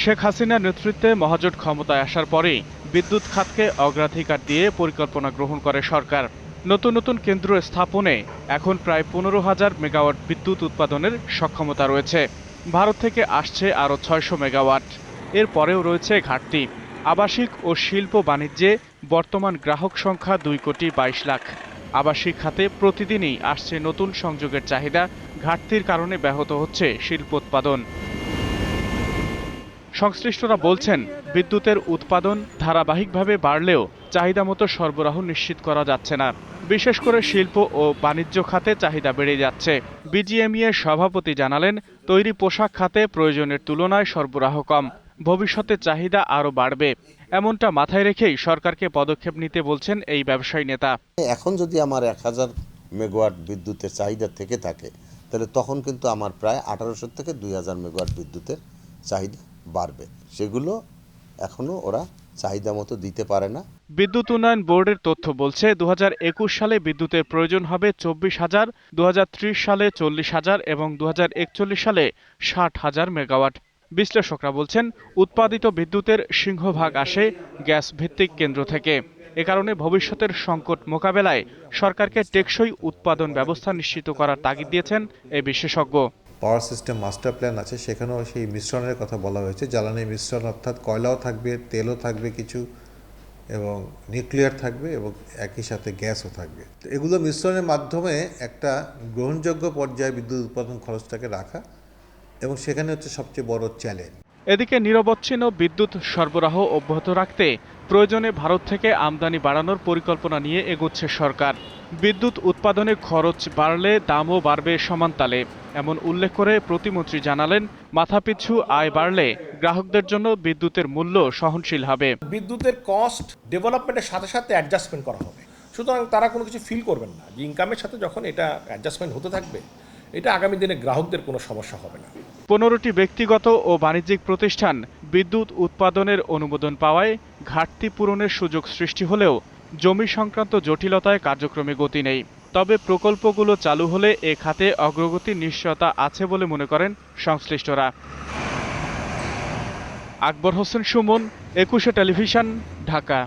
শেখ হাসিনার নেতৃত্বে মহাজোট ক্ষমতায় আসার পরেই বিদ্যুৎ খাতকে অগ্রাধিকার দিয়ে পরিকল্পনা গ্রহণ করে সরকার। নতুন নতুন কেন্দ্র স্থাপনে এখন প্রায় 15,000 মেগাওয়াট বিদ্যুৎ উৎপাদনের সক্ষমতা রয়েছে। ভারত থেকে আসছে আরও 600 মেগাওয়াট। এর পরেও রয়েছে ঘাটতি। আবাসিক ও শিল্প বাণিজ্যে বর্তমান গ্রাহক সংখ্যা 2,22,00,000। আবাসিক খাতে প্রতিদিনই আসছে নতুন সংযোগের চাহিদা। ঘাটতির কারণে ব্যাহত হচ্ছে শিল্পোৎপাদন। সংশ্লিষ্টরা বলছেন, বিদ্যুতের উৎপাদন ধারাবাহিকভাবে বাড়লেও চাহিদামতো সরবরাহ নিশ্চিত করা যাচ্ছে না। বিশেষ করে শিল্প ও বাণিজ্য খাতে চাহিদা বেড়ে যাচ্ছে। বিজিএমইএ সভাপতি জানালেন, তৈরি পোশাক খাতে প্রয়োজনের তুলনায় সরবরাহ কম। ভবিষ্যতে চাহিদা আরও বাড়বে। এমনটা মাথায় রেখেই সরকারকে পদক্ষেপ নিতে বলছেন এই ব্যবসায়ী নেতা। এখন যদি আমার 1000 মেগাওয়াট বিদ্যুতের চাহিদা থেকে থাকে, তাহলে তখন কিন্তু আমার প্রায় 1800 থেকে 2000 মেগাওয়াট বিদ্যুতের চাহিদা বাড়বে। সেগুলো এখনো ওরা চাহিদা মতো দিতে পারে না। বিদ্যুৎ উন্নয়ন বোর্ডের তথ্য বলছে, 2021 সালে বিদ্যুতের প্রয়োজন হবে 24,000, 2030 সালে 40,000 এবং 2041 সালে 60,000 মেগাওয়াট। বিশ্লেষকরা বলছেন, উৎপাদিত বিদ্যুতের সিংহভাগ আসে গ্যাস ভিত্তিক কেন্দ্র থেকে। এ কারণে ভবিষ্যতের সংকট মোকাবেলায় সরকারকে টেকসই উৎপাদন ব্যবস্থা নিশ্চিত করার তাগিদ দিয়েছেন এই বিশেষজ্ঞ। পাওয়ার সিস্টেম মাস্টার প্ল্যান আছে, সেখানেও সেই মিশ্রণের কথা বলা হয়েছে। জ্বালানি মিশ্রণ অর্থাৎ কয়লাও থাকবে, তেলও থাকবে কিছু, এবং নিউক্লিয়ার থাকবে, এবং একই সাথে গ্যাসও থাকবে। তো এগুলো মিশ্রণের মাধ্যমে একটা গ্রহণযোগ্য পর্যায়ে বিদ্যুৎ উৎপাদন খরচটাকে রাখা, এবং সেখানে হচ্ছে সবচেয়ে বড় চ্যালেঞ্জ। এদিকে নিরবচ্ছিন্ন বিদ্যুৎ সরবরাহ অব্যাহত রাখতে প্রয়োজনে ভারত থেকে আমদানি বাড়ানোর পরিকল্পনা নিয়ে এগোচ্ছে সরকার। বিদ্যুৎ উৎপাদনে খরচ বাড়লে দামও বাড়বে সমানতালে, এমন উল্লেখ করে প্রতিমন্ত্রী জানালেন, মাথাপিছু আয় বাড়লে গ্রাহকদের জন্য বিদ্যুতের মূল্য সহনশীল হবে। বিদ্যুতের কস্ট ডেভেলপমেন্টের সাথে সাথে অ্যাডজাস্টমেন্ট করা হবে, সুতরাং তারা কোনো কিছু ফিল করবেন না যে ইনকামের সাথে যখন এটা অ্যাডজাস্টমেন্ট হতে থাকবে, এটা আগামী দিনে গ্রাহকদের কোনো সমস্যা হবে না। 15টি ব্যক্তিগত ও বাণিজ্যিক প্রতিষ্ঠান বিদ্যুৎ উৎপাদনের অনুমোদন পাওয়ায় ঘাটতি পূরণের সুযোগ সৃষ্টি হলেও জমি সংক্রান্ত জটিলতায় কার্যক্রমে গতি নেই। তবে প্রকল্পগুলো চালু হলে এ খাতে অগ্রগতির নিশ্চয়তা আছে বলে মনে করেন সংশ্লিষ্টরা। আকবর হোসেন সুমন, 21 টেলিভিশন, ঢাকা।